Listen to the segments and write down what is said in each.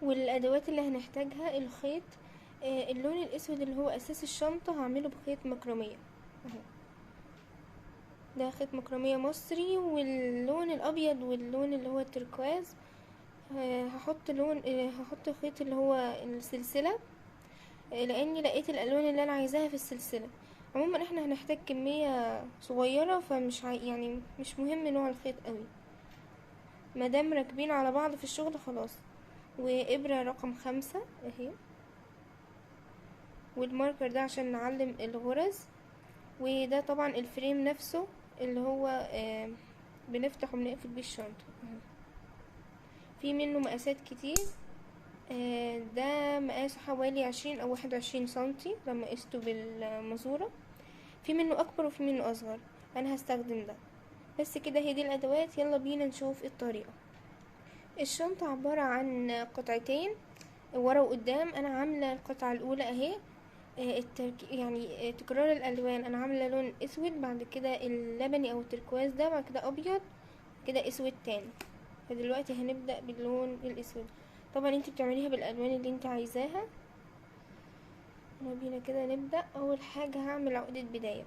والادوات اللي هنحتاجها الخيط. اللون الاسود اللي هو اساس الشنطة هعمله بخيط مكرمية اهو، ده خيط مكرمية مصري. واللون الابيض واللون اللي هو التركواز هحط خيط اللي هو السلسلة، لاني لقيت الالوان اللي انا عايزاها في السلسلة. عموما احنا هنحتاج كمية صغيرة، فمش يعني مش مهم نوع الخيط قوي، مادام راكبين على بعض في الشغل خلاص. وابرة رقم 5 اهي، والماركر ده عشان نعلم الغرز. وده طبعا الفريم نفسه اللي هو بنفتح وبنقفل بيه الشنطة. في منه مقاسات كتير. ده مقاسه حوالي 20 او 21 سنتي لما قسته بالمزورة. في منه اكبر وفي منه اصغر، انا هستخدم ده. بس كده، هي دي الادوات، يلا بينا نشوف الطريقة. الشنطة عبارة عن قطعتين ورا وقدام. انا عاملة القطعة الاولى اهي، يعني تكرار الالوان. انا عامله لون اسود، بعد كده اللبني او التركواز ده، بعد كده ابيض، كده اسود تاني. فدلوقتي هنبدا باللون الاسود. طبعا انت بتعمليها بالالوان اللي انت عايزاها. يلا بينا كده نبدا. اول حاجه هعمل عقده بدايه.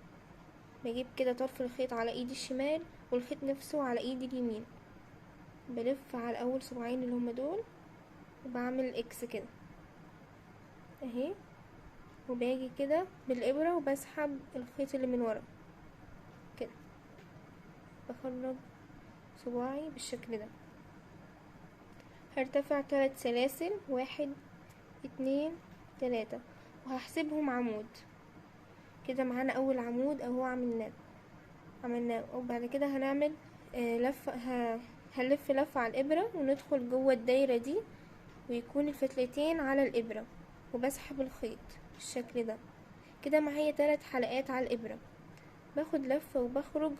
بجيب كده طرف الخيط على ايدي الشمال والخيط نفسه على ايدي اليمين، بلف على اول صباعين اللي هما دول، وبعمل اكس كده اهي، وباجي كده بالابره وبسحب الخيط اللي من ورا كده، بخرج صباعي بالشكل ده. هرتفع 3 سلاسل، 1 2 3، وهحسبهم عمود. كده معانا اول عمود اهو عملناه. وبعد كده هنعمل هنلف لفة على الابرة وندخل جوه الدايرة دي، ويكون الفتلتين على الابرة، وبسحب الخيط بالشكل ده. كده معايا 3 حلقات على الابرة. باخد لفة وبخرج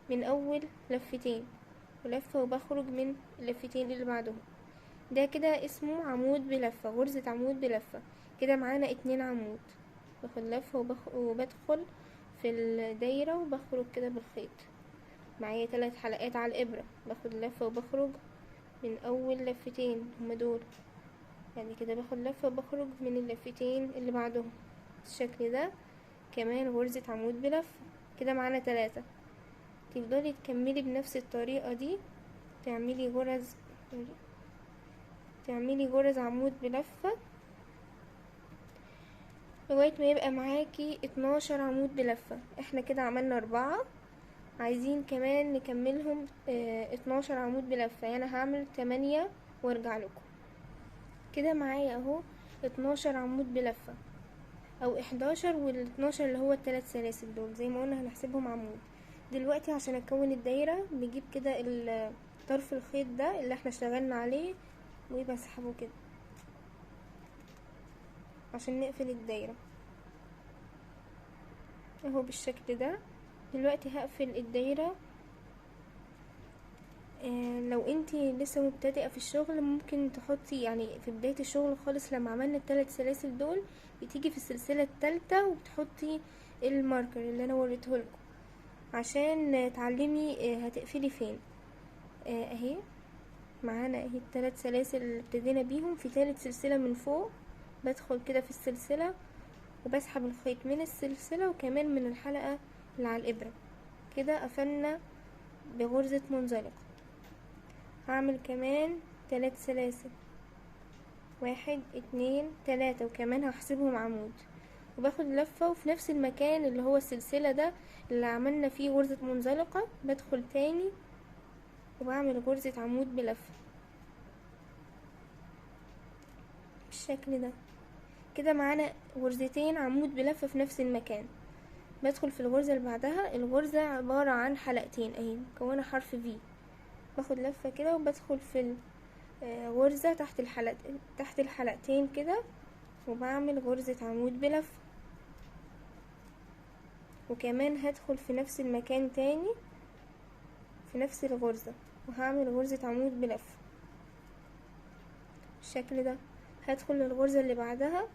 من اول لفتين، ولفة وبخرج من اللفتين اللي بعدهم. ده كده اسمه عمود بلفة، غرزة عمود بلفة. كده معانا 2 عمود. باخد لفة وبدخل في الدايرة وبخرج كده بالخيط. معايا 3 حلقات على الابرة، باخد لفة وبخرج من اول لفتين هما دول، يعني كده باخد لفة وبخرج من اللفتين اللي بعدهم بالشكل ده. كمان غرزة عمود بلفة. كده معانا 3. تفضلي تكملي بنفس الطريقة دي، تعملي غرز عمود بلفة لغاية ما يبقى معاكي 12 عمود بلفة. احنا كده عملنا 4، عايزين كمان نكملهم 12 عمود بلفة، يعني هعمل 8 وارجع لكم. كده معايا اهو 12 عمود بلفة او 11، وال12 اللي هو ال3 سلاسل دول زي ما قلنا هنحسبهم عمود. دلوقتي عشان اكون الدايرة بجيب كده طرف الخيط ده اللي احنا اشتغلنا عليه، وبسحبه كده عشان نقفل الدايرة اهو بالشكل ده. دلوقتي هقفل الدايرة. لو انتي لسه مبتدئة في الشغل ممكن تحطي، يعني في بداية الشغل خالص لما عملنا ال3 سلاسل دول، بتيجي في السلسلة التالتة وبتحطي الماركر اللي انا وريتهولكم عشان تعلمي هتقفلي فين. اهي معانا اهي ال3 سلاسل اللي ابتدينا بيهم. في تالت سلسلة من فوق بدخل كده في السلسلة وبسحب الخيط من السلسلة وكمان من الحلقة اللي على الابرة. كده قفلنا بغرزة منزلقة. هعمل كمان 3 سلاسل، 1 2 3، وكمان هحسبهم عمود، وباخد لفة وفي نفس المكان اللي هو السلسلة ده اللي عملنا فيه غرزة منزلقة بدخل تاني وبعمل غرزة عمود بلفة بالشكل ده. كده معانا غرزتين عمود بلفة في نفس المكان. بدخل في الغرزة اللي بعدها. الغرزة عبارة عن حلقتين اهي مكونة حرف في. باخد لفة كده وبدخل في غرزة تحت الحلقتين كده، وبعمل غرزة عمود بلفة، وكمان هدخل في نفس المكان تاني في نفس الغرزة وهعمل غرزة عمود بلفة بالشكل ده. هدخل الغرزة اللي بعدها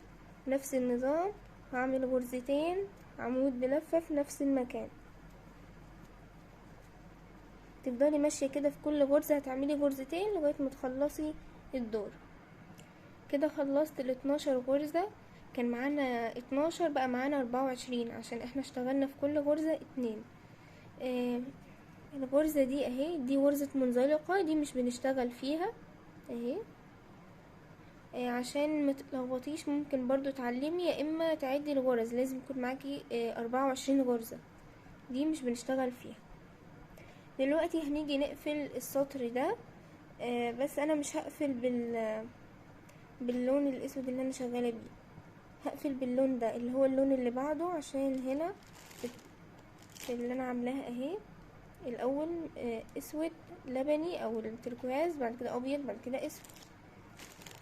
نفس النظام، هعمل غرزتين عمود بلفة في نفس المكان. تفضلي ماشية كده في كل غرزة هتعملي غرزتين لغاية ما تخلصي الدور. كده خلصت ال12 غرزة. كان معانا 12 بقى معانا 24 عشان احنا اشتغلنا في كل غرزة 2. الغرزة دي اهي، دي غرزة منزلقة، دي مش بنشتغل فيها اهي. عشان متلخبطيش ممكن برضو تعلمي يا اما تعدي الغرز، لازم يكون معاكي 24 غرزة، دي مش بنشتغل فيها. دلوقتي هنيجي نقفل السطر ده. بس انا مش هقفل باللون الاسود اللي انا شغالة بيه، هقفل باللون ده اللي هو اللون اللي بعده، عشان هنا في اللي انا عاملاها اهي الاول اسود لبني او التركواز، بعد كده ابيض، بعد كده اسود.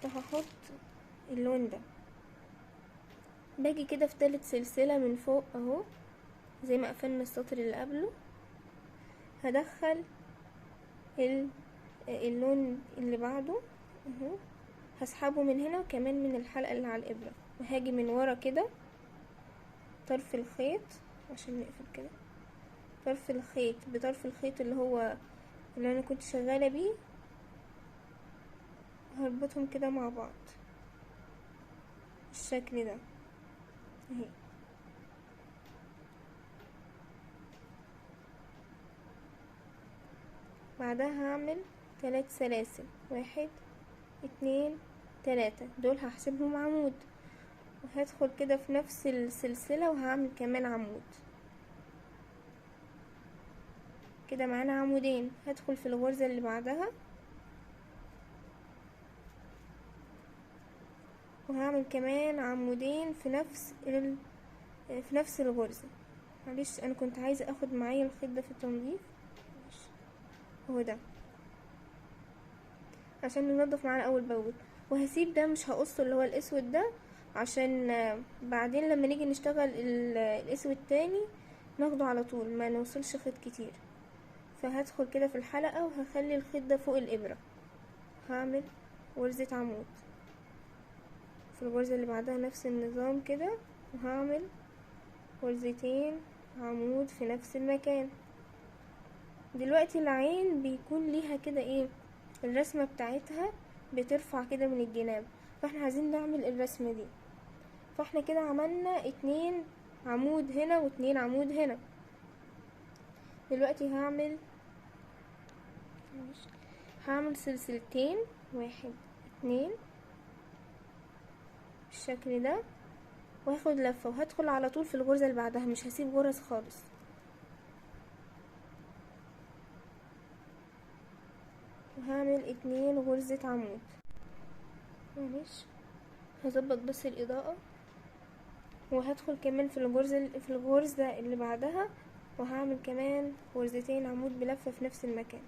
فهحط اللون ده. باجي كده في تالت سلسلة من فوق اهو، زي ما قفلنا السطر اللي قبله، هدخل اللون اللي بعده اهو، هسحبه من هنا وكمان من الحلقة اللي على الابرة، وهاجي من ورا كده طرف الخيط عشان نقفل كده، طرف الخيط بطرف الخيط اللي انا كنت شغالة بيه، هربطهم كده مع بعض بالشكل ده اهي. بعدها هعمل 3 سلاسل، 1 2 3، دول هحسبهم عمود، وهدخل كده في نفس السلسلة وهعمل كمان عمود. كده معانا عمودين، هدخل في الغرزة اللي بعدها وهعمل كمان عمودين في نفس الغرزة. معلش انا كنت عايزة اخد معايا الخيط ده في التنظيف، هو ده عشان ننضف معانا اول باول. وهسيب ده مش هقصه اللي هو الاسود ده، عشان بعدين لما نيجي نشتغل الاسود تاني ناخده على طول، ما نوصلش خيط كتير. فهدخل كده في الحلقة وهخلي الخيط ده فوق الابرة، هعمل غرزة عمود في الغرزة اللي بعدها نفس النظام كده، وهعمل غرزتين عمود في نفس المكان. دلوقتي العين بيكون ليها كده ايه، الرسمة بتاعتها بترفع كده من الجناب، فاحنا عايزين نعمل الرسمة دي. فاحنا كده عملنا 2 عمود هنا و2 عمود هنا. دلوقتي هعمل سلسلتين، 1 2 بالشكل ده، وهاخد لفة وهدخل على طول في الغرزة اللي بعدها، مش هسيب غرز خالص. وهعمل 2 غرزة عمود. معلش هظبط بس الإضاءة، وهدخل كمان في الغرزة اللي بعدها، وهعمل كمان غرزتين عمود بلفة في نفس المكان.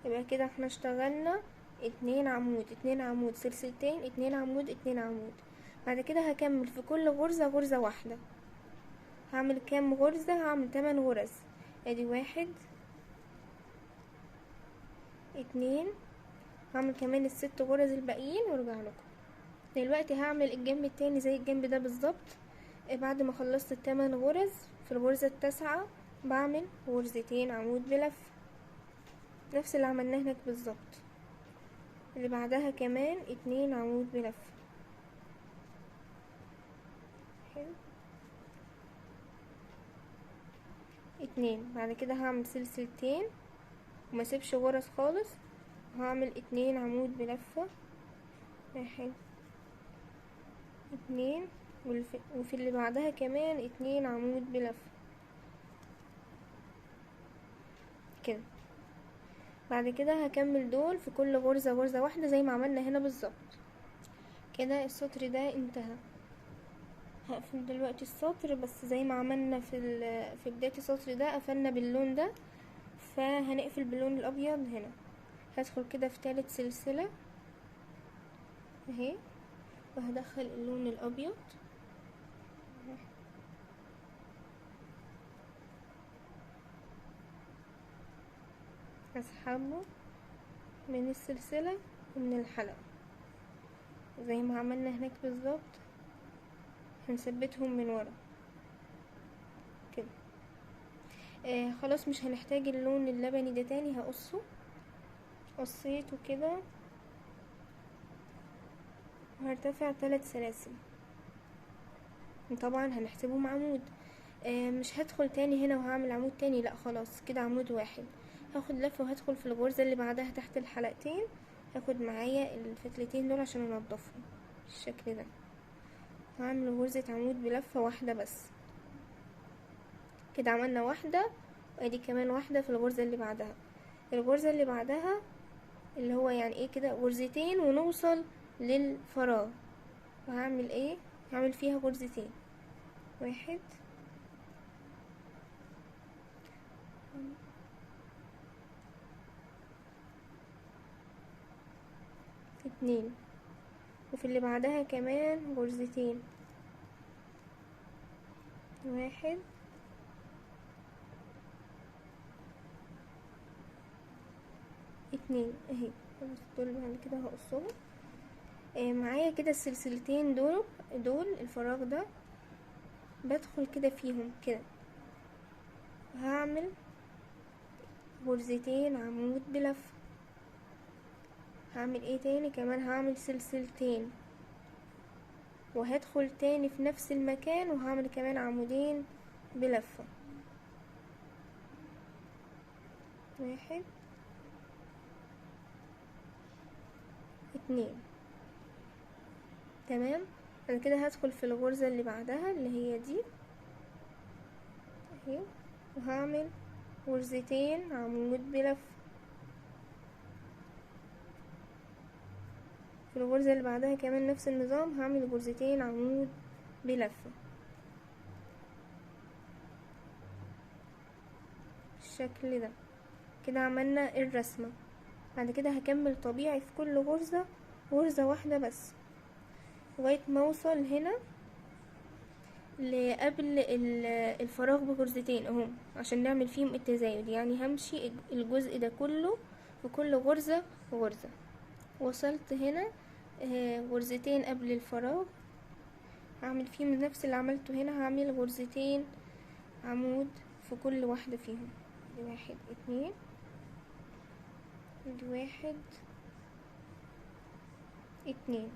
يبقى كده احنا اشتغلنا 2 عمود 2 عمود، سلسلتين، 2 عمود 2 عمود. بعد كده هكمل في كل غرزة واحدة. هعمل كام غرزة؟ هعمل 8 غرز. ادي 1 2، هعمل كمان ال6 غرز الباقيين وارجع لكم. دلوقتي هعمل الجنب التاني زي الجنب ده بالظبط. بعد ما خلصت ال8 غرز، في الغرزة التاسعة بعمل غرزتين عمود بلف، نفس اللي عملناه هناك بالظبط. اللي بعدها كمان 2 عمود بلف. حلو، 2. بعد كده هعمل سلسلتين وما سيبش غرز خالص، هعمل 2 عمود بلفة، 1 2، وفي اللي بعدها كمان 2 عمود بلفة كده. بعد كده هكمل دول في كل غرزة واحدة زي ما عملنا هنا بالظبط. كده السطر ده انتهى. هقفل دلوقتي السطر، بس زي ما عملنا في بداية السطر ده قفلنا باللون ده، فهنقفل باللون الابيض هنا. هدخل كده في 3 سلسلة اهي، وهدخل اللون الابيض هسحبه من السلسلة ومن الحلقة زي ما عملنا هناك بالظبط، هنثبتهم من ورا كده. خلاص مش هنحتاج اللون اللبني ده تاني، هقصه قصيته كده وهرتفع 3 سلاسل. طبعا هنحسبهم عمود. مش هدخل تاني هنا وهعمل عمود تاني، لا خلاص كده عمود واحد. هاخد لفة وهدخل في الغرزة اللي بعدها تحت الحلقتين، هاخد معايا الفتلتين دول عشان انضفهم بالشكل ده. هعمل غرزة عمود بلفة واحدة بس. كده عملنا واحدة، وادي كمان واحدة في الغرزة اللي بعدها. الغرزة اللي بعدها اللي هو يعني ايه كده غرزتين ونوصل للفراغ. وهعمل ايه، هعمل فيها غرزتين، واحد اتنين، وفي اللي بعدها كمان غرزتين، واحد اتنين اهي. خلاص دول بعد كده هقصهم. معايا كده السلسلتين دول الفراغ ده بدخل كده فيهم كده، هعمل غرزتين عمود بلفة. هعمل ايه تاني كمان، هعمل سلسلتين وهدخل تاني في نفس المكان وهعمل كمان عمودين بلفة، واحد اتنين. تمام. انا كده هدخل في الغرزة اللي بعدها اللي هي دي اهي، وهعمل غرزتين عمود بلفة. في الغرزة اللي بعدها كمان نفس النظام، هعمل غرزتين عمود بلفة بالشكل ده. كده عملنا الرسمة. بعد كده هكمل طبيعي في كل غرزة غرزة واحدة بس لغاية ما اوصل هنا لقبل الفراغ بغرزتين اهم عشان نعمل فيهم التزايد. يعني همشي الجزء ده كله في كل غرزة غرزة. وصلت هنا غرزتين قبل الفراغ، هعمل فيهم نفس اللي عملته هنا. هعمل غرزتين عمود في كل واحدة فيهم، دي واحد اتنين، دي واحد اتنين.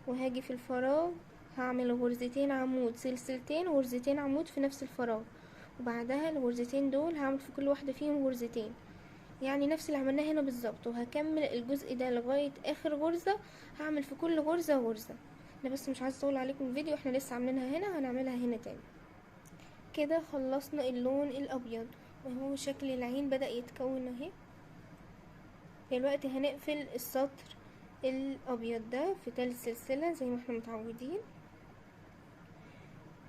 وهاجي في الفراغ هعمل غرزتين عمود سلسلتين وغرزتين عمود في نفس الفراغ، وبعدها الغرزتين دول هعمل في كل واحدة فيهم غرزتين، يعني نفس اللي عملناه هنا بالظبط. وهكمل الجزء ده لغاية اخر غرزة، هعمل في كل غرزة غرزة. انا بس مش عايزة اطول عليكم الفيديو، احنا لسه عاملينها هنا هنعملها هنا تاني. كده خلصنا اللون الابيض وهو شكل العين بدأ يتكون اهي. دلوقتي هنقفل السطر الابيض ده في تالت سلسلة زي ما احنا متعودين.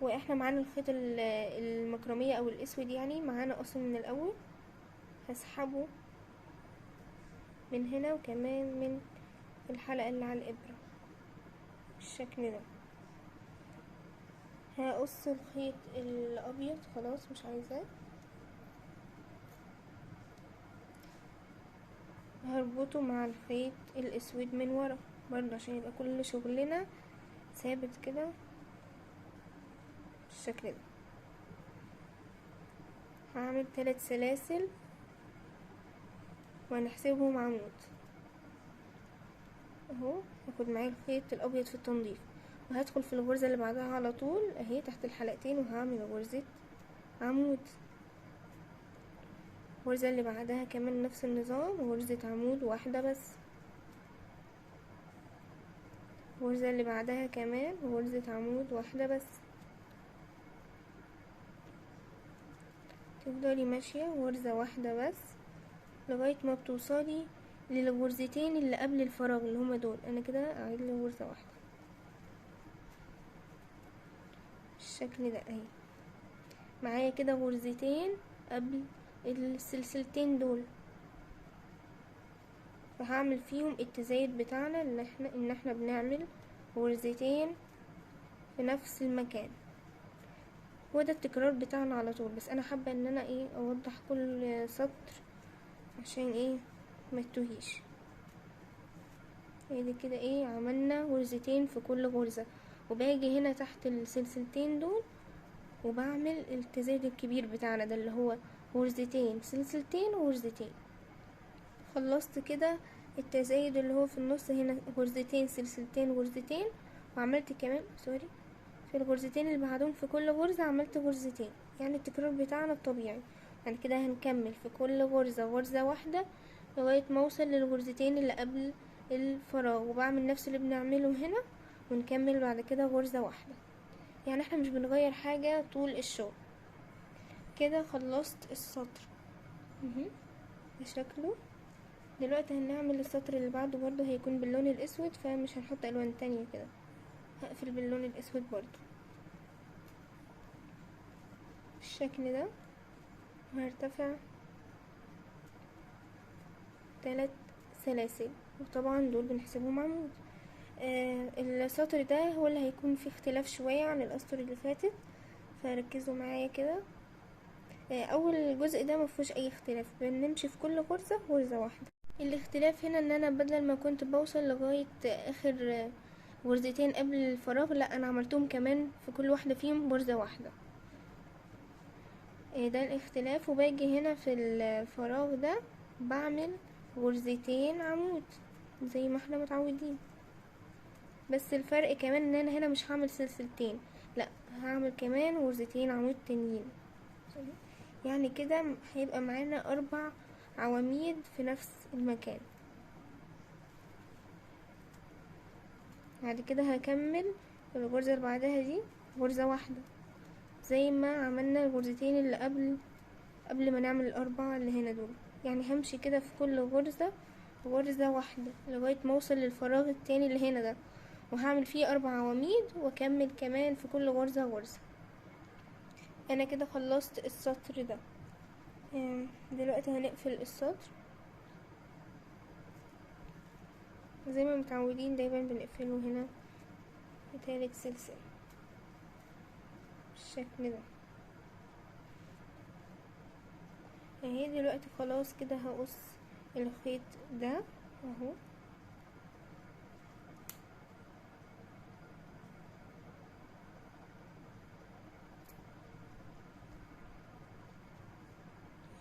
واحنا معانا الخيط المكرمية او الاسود يعني معانا اصلا من الاول. هسحبه من هنا وكمان من الحلقة اللي على الابرة بالشكل ده. هقص الخيط الابيض خلاص مش عايزاه، هربطه مع الخيط الاسود من ورا برضه عشان يبقى كل شغلنا ثابت كده بالشكل ده. هعمل 3 سلاسل وهنحسبهم عمود اهو. هاخد معايا الخيط الابيض في التنظيف وهدخل في الغرزة اللي بعدها على طول اهي تحت الحلقتين وهعمل غرزة عمود. الغرزة اللي بعدها كمان نفس النظام، غرزة عمود واحدة بس. الغرزة اللي بعدها كمان غرزة عمود واحدة بس. تفضلي ماشية غرزة واحدة بس لغاية ما بتوصلي للغرزتين اللي قبل الفراغ اللي هما دول. انا كده اعيد لي غرزة واحدة بالشكل ده اهي. معايا كده غرزتين قبل السلسلتين دول، فهعمل فيهم التزايد بتاعنا ان احنا بنعمل غرزتين في نفس المكان. هو ده التكرار بتاعنا على طول، بس انا حابة ان انا ايه اوضح كل سطر عشان ايه ما تتوهيش. ادي كده ايه عملنا غرزتين في كل غرزة، وباجي هنا تحت السلسلتين دول وبعمل التزايد الكبير بتاعنا ده اللي هو غرزتين سلسلتين وغرزتين. خلصت كده التزايد اللي هو في النص هنا غرزتين سلسلتين غرزتين، وعملت كمان في الغرزتين اللي بعدهم في كل غرزة عملت غرزتين، يعني التكرار بتاعنا الطبيعي. بعد كده هنكمل في كل غرزة غرزة واحدة لغاية ما اوصل للغرزتين اللي قبل الفراغ، وبعمل نفس اللي بنعمله هنا، ونكمل بعد كده غرزة واحدة. يعني احنا مش بنغير حاجة طول الشغل. كده خلصت السطر. ده شكله. دلوقتي هنعمل السطر اللي بعده، برضه هيكون باللون الاسود، فمش هنحط الوان تانية كده، هقفل باللون الاسود برضه بالشكل ده، وهرتفع 3 سلاسل، وطبعا دول بنحسبهم عمود. السطر ده هو اللي هيكون فيه اختلاف شوية عن الاسطر اللي فاتت، فركزوا معايا كده. اول جزء ده مفيهوش اي اختلاف، بنمشي في كل غرزة غرزة واحدة. الاختلاف هنا ان انا بدل ما كنت بوصل لغاية اخر غرزتين قبل الفراغ، لا انا عملتهم كمان في كل واحدة فيهم غرزة واحدة. ده الاختلاف. وباجي هنا في الفراغ ده بعمل غرزتين عمود زي ما احنا متعودين، بس الفرق كمان ان انا هنا مش هعمل سلسلتين، لا هعمل كمان غرزتين عمود تانيين. يعني كده هيبقى معانا 4 عواميد في نفس المكان. بعد كده هكمل في الغرزة اللي بعدها دي غرزة واحدة زي ما عملنا الغرزتين اللي قبل ما نعمل ال4 اللي هنا دول. يعني همشي كده في كل غرزة غرزة واحدة لغاية ما اوصل للفراغ التاني اللي هنا ده، وهعمل فيه 4 عواميد، واكمل كمان في كل غرزة غرزة. انا كده خلصت السطر ده. دلوقتي هنقفل السطر زي ما متعودين، دايما بنقفله هنا بتالت سلسلة بالشكل ده. اهي دلوقتي خلاص كده هقص الخيط ده اهو.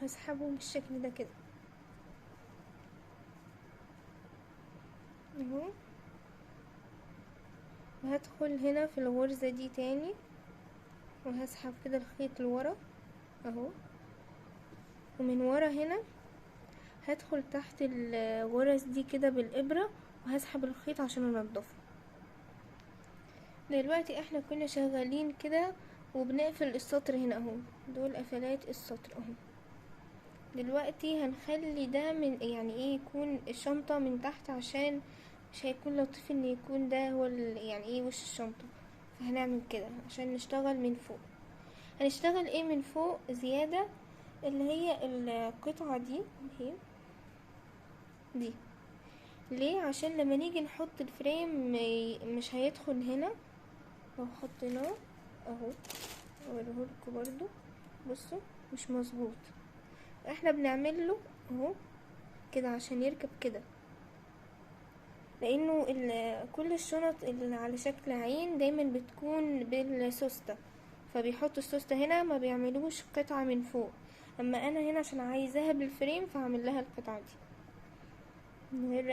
هسحبه بالشكل ده كده اهو، وهدخل هنا في الغرزة دي تاني، وهسحب كده الخيط لورا اهو، ومن ورا هنا هدخل تحت الغرز دي كده بالإبرة، وهسحب الخيط عشان انضفه. دلوقتي احنا كنا شغالين كده وبنقفل السطر هنا اهو، دول قفلات السطر اهو. دلوقتي هنخلي ده من يعني ايه يكون الشنطة من تحت، عشان مش هيكون لطيف ان يكون ده هو يعني ايه وش الشنطة. فهنعمل كده عشان نشتغل من فوق. هنشتغل ايه من فوق زيادة، اللي هي القطعة دي اهي دي. ليه؟ عشان لما نيجي نحط الفريم مش هيدخل هنا لو حطيناه اهو. اوريهولكوا برضو، بصوا مش مظبوط. احنا بنعمل له اهو كده عشان يركب كده، لانه كل الشنط اللي على شكل عين دايما بتكون بالسوستة، فبيحطوا السوستة هنا ما بيعملوش قطعة من فوق. اما انا هنا عشان عايزاها بالفريم فهعمل لها القطعة دي من غير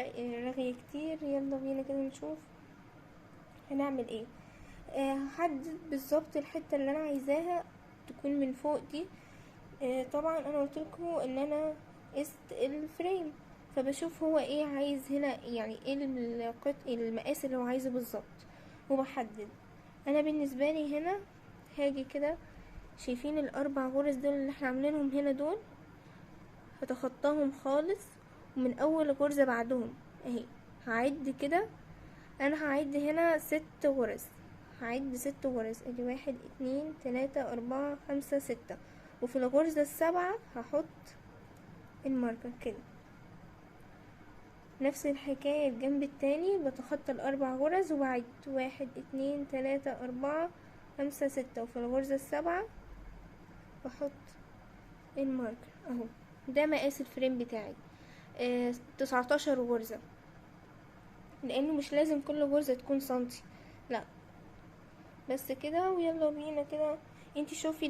رغي كتير. يلا بينا كده نشوف هنعمل ايه. هحدد بالظبط الحتة اللي انا عايزاها تكون من فوق دي. طبعا انا قلتلكم ان انا قست الفريم، فبشوف هو ايه عايز هنا، يعني ايه المقاس اللي هو عايزه بالظبط وبحدد. انا بالنسبه لي هنا هاجي كده، شايفين ال4 غرز دول اللي احنا عاملينهم هنا دول، هتخطاهم خالص، ومن اول غرزه بعدهم اهي هعد كده. انا هعد هنا 6 غرز، هعد 6 غرز، ادي 1 2 3 4 5 6، وفي الغرزة السابعة هحط الماركر كده. نفس الحكاية الجنب التاني، بتخطى ال4 غرز وبعد 1 2 3 4 5 6، وفي الغرزة السابعة بحط الماركر اهو. ده مقاس الفريم بتاعي 19 غرزة، لانه مش لازم كل غرزة تكون سنتي، لا بس كده. ويلا بينا كده انتي شوفي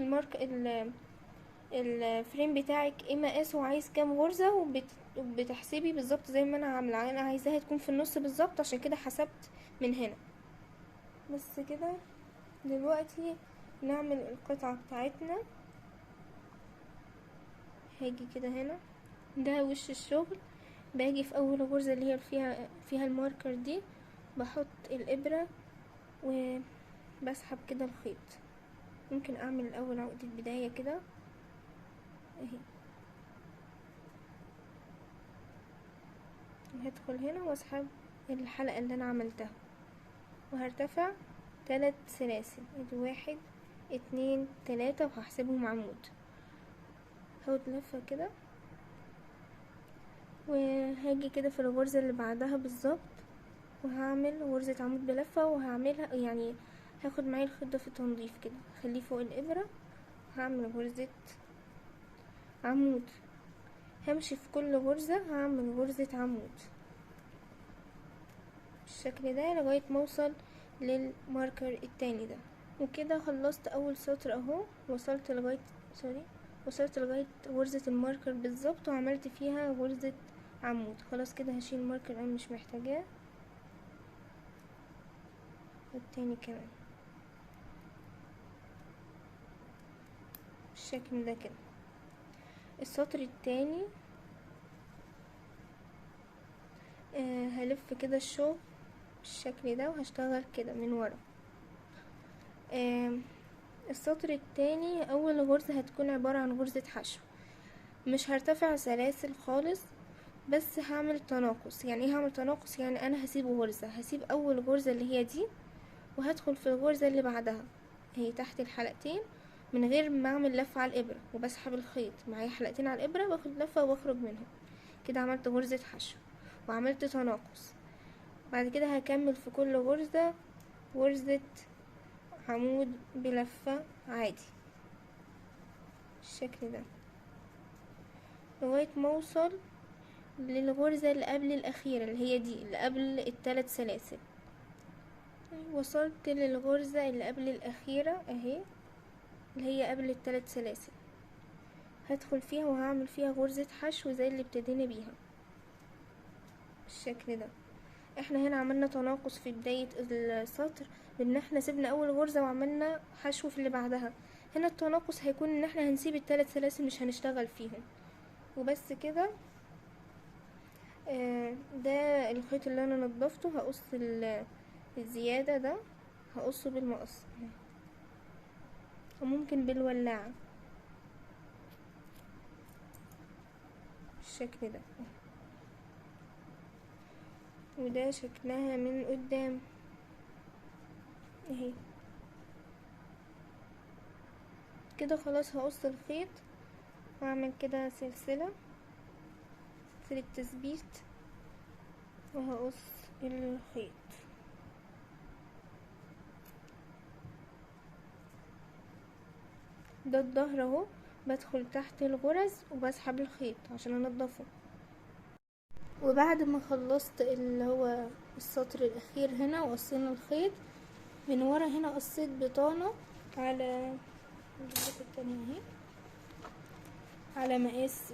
الفريم بتاعك ايه مقاسه وعايز كام غرزة، وبتحسبي بالظبط زي ما انا عاملة. انا عايزاها تكون في النص بالظبط، عشان كده حسبت من هنا. بس كده. دلوقتي نعمل القطعة بتاعتنا. هاجي كده هنا، ده وش الشغل. باجي في اول غرزة اللي هي فيها الماركر دي، بحط الابرة وبسحب كده الخيط. ممكن اعمل الاول عقدة بداية كده اهي، وهدخل هنا واسحب الحلقة اللي انا عملتها، وهرتفع 3 سلاسل. ادي 1 2 3، وهحسبهم عمود. هاخد لفة كده، وهاجي كده في الغرزة اللي بعدها بالظبط، وهعمل غرزة عمود بلفة، وهعملها يعني هاخد معايا الخيط ده في تنظيف كده، اخليه فوق الابرة، هعمل غرزة عمود. همشي في كل غرزة هعمل غرزة عمود بالشكل ده لغاية ما اوصل للماركر التاني ده. وكده خلصت اول سطر اهو، وصلت لغاية غرزة الماركر بالظبط، وعملت فيها غرزة عمود. خلاص كده هشيل الماركر، انا مش محتاجاه، والتاني كمان بالشكل ده كده. السطر التاني هلف كده الشغل بالشكل ده، وهشتغل كده من ورا. السطر التاني اول غرزة هتكون عبارة عن غرزة حشو، مش هرتفع سلاسل خالص، بس هعمل تناقص. يعني ايه هعمل تناقص؟ يعني انا هسيب غرزة، هسيب اول غرزة اللي هي دي، وهدخل في الغرزة اللي بعدها هي تحت الحلقتين، من غير ما اعمل لفة على الابرة، وبسحب الخيط معايا حلقتين على الابرة، باخد لفة وبخرج منهم كده. عملت غرزة حشو وعملت تناقص. بعد كده هكمل في كل غرزة عمود بلفة عادي بالشكل ده، لغاية ما اوصل للغرزة اللي قبل الاخيرة، اللي هي دي اللي قبل ال3 سلاسل. وصلت للغرزة اللي قبل الاخيرة اهي، اللي هي قبل ال3 سلاسل. هدخل فيها وهعمل فيها غرزة حشو زي اللي ابتدينا بيها بالشكل ده. احنا هنا عملنا تناقص في بداية السطر، بان احنا سيبنا اول غرزة وعملنا حشو في اللي بعدها. هنا التناقص هيكون ان احنا هنسيب ال3 سلاسل، مش هنشتغل فيهم. وبس كده. ده الخيط اللي انا نضفته. هقص الزيادة ده، هقصه بالمقص، وممكن بالولاعة بالشكل ده. وده شكلها من قدام اهي كده. خلاص هقص الخيط واعمل كده سلسلة تثبيت، وهقص الخيط. ده الظهر اهو، بدخل تحت الغرز وبسحب الخيط عشان انضفه. وبعد ما خلصت اللي هو السطر الاخير هنا وقصينا الخيط من ورا، هنا قصيت بطانة على التانية اهي، على مقاس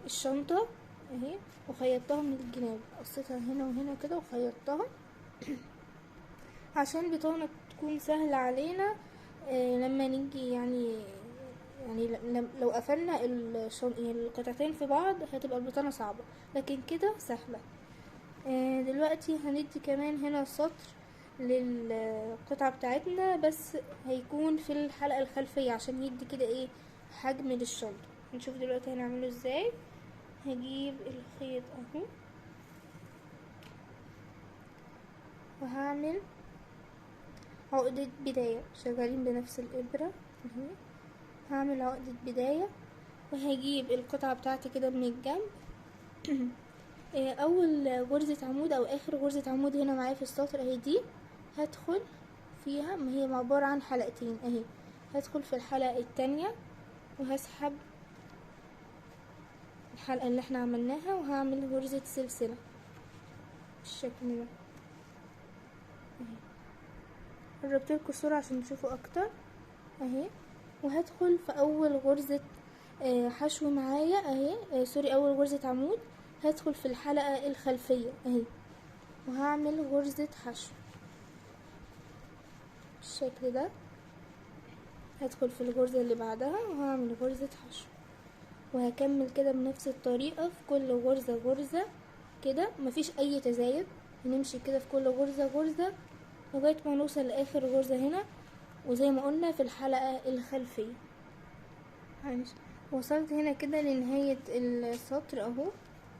الشنطة اهي، وخيطتها من الجناب. قصيتها هنا وهنا كده وخيطتها عشان بطانة تكون سهلة علينا لما نيجي يعني لو قفلنا القطعتين في بعض هتبقى البطانة صعبة، لكن كده سهلة. دلوقتي هندي كمان هنا سطر للقطعة بتاعتنا، بس هيكون في الحلقة الخلفية عشان يدي كده ايه حجم للشنطة. نشوف دلوقتي هنعمله ازاي. هجيب الخيط اهو، وهعمل عقدة بداية، شغالين بنفس الإبرة اهي. هعمل عقدة بداية، وهجيب القطعة بتاعتي كده من الجنب. اول غرزة عمود او اخر غرزة عمود هنا معايا في السطر اهي دي، هدخل فيها، ما هي عبارة عن حلقتين اهي. هدخل في الحلقة التانية وهسحب الحلقة اللي احنا عملناها، وهعمل غرزة سلسلة بالشكل ده اهي. قربتلكوا الصورة عشان تشوفوا اكتر اهي. وهدخل في اول غرزة حشو معايا اهي، سوري، اول غرزة عمود هدخل في الحلقة الخلفية اهي، وهعمل غرزة حشو بالشكل ده. هدخل في الغرزة اللي بعدها وهعمل غرزة حشو، وهكمل كده بنفس الطريقة في كل غرزة غرزة كده، مفيش اي تزايد. هنمشي كده في كل غرزة غرزة لغاية ما نوصل لاخر غرزة هنا، وزي ما قلنا في الحلقة الخلفية. وصلت هنا كده لنهاية السطر اهو،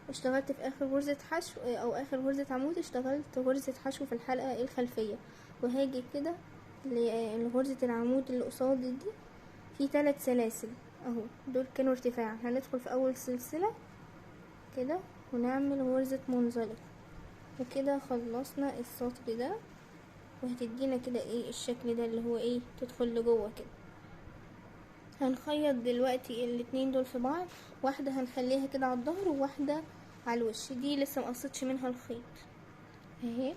اشتغلت في اخر غرزة حشو او اخر غرزة عمود، اشتغلت غرزة حشو في الحلقة الخلفية. وهاجي كده لغرزة العمود اللي قصادي دي، في 3 سلاسل اهو، دول كانوا ارتفاع. هندخل في اول سلسلة كده ونعمل غرزة منزلق، وكده خلصنا السطر ده. وهتدينا كده ايه الشكل ده اللي هو ايه، تدخل لجوه كده. هنخيط دلوقتي الاتنين دول في بعض، واحدة هنخليها كده على الظهر وواحدة على الوش. دي لسه مقصتش منها الخيط اهي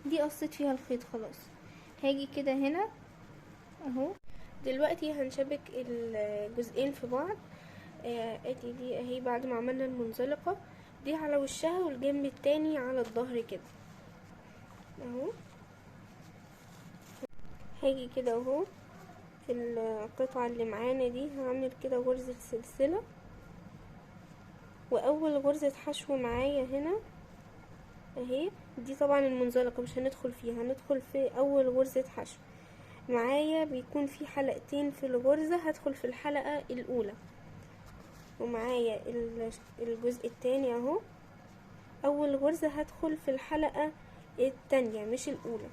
دي قصيت فيها الخيط خلاص. هاجي كده هنا اهو، دلوقتي هنشبك الجزئين في بعض. ادي دي اهي بعد ما عملنا المنزلقة دي على وشها، والجنب التاني على الظهر كده اهو. هاجي كده اهو في القطعة اللي معانا دي، هعمل كده غرزة سلسلة، واول غرزة حشو معايا هنا اهي، دي طبعا المنزلقة مش هندخل فيها، هندخل في اول غرزة حشو معايا. بيكون في حلقتين في الغرزة، هدخل في الحلقة الاولى، ومعايا الجزء التاني اهو. اول غرزة هدخل في الحلقة التانية مش الاولى،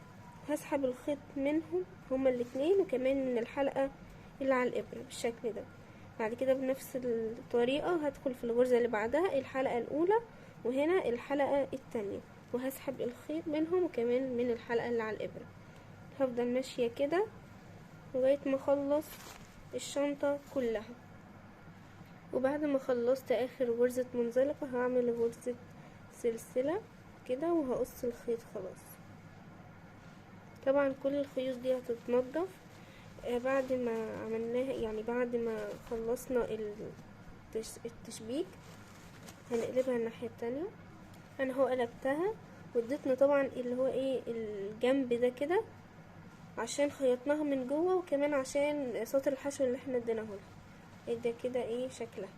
هسحب الخيط منهم هما الاتنين، وكمان من الحلقة اللي على الابرة بالشكل ده. بعد كده بنفس الطريقة هدخل في الغرزة اللي بعدها الحلقة الاولى، وهنا الحلقة التانية، وهسحب الخيط منهم وكمان من الحلقة اللي على الابرة. هفضل ماشية كده لغاية ما اخلص الشنطة كلها. وبعد ما خلصت اخر غرزة منزلقة هعمل غرزة سلسلة كده وهقص الخيط خلاص. طبعا كل الخيوط دي هتتنضف بعد ما عملناها، يعني بعد ما خلصنا التشبيك هنقلبها الناحية التانية. انا هو قلبتها، وادتنا طبعا اللي هو ايه الجنب ده كده عشان خيطناها من جوه، وكمان عشان سطر الحشو اللي احنا اديناه لها. ده كده ايه شكلها.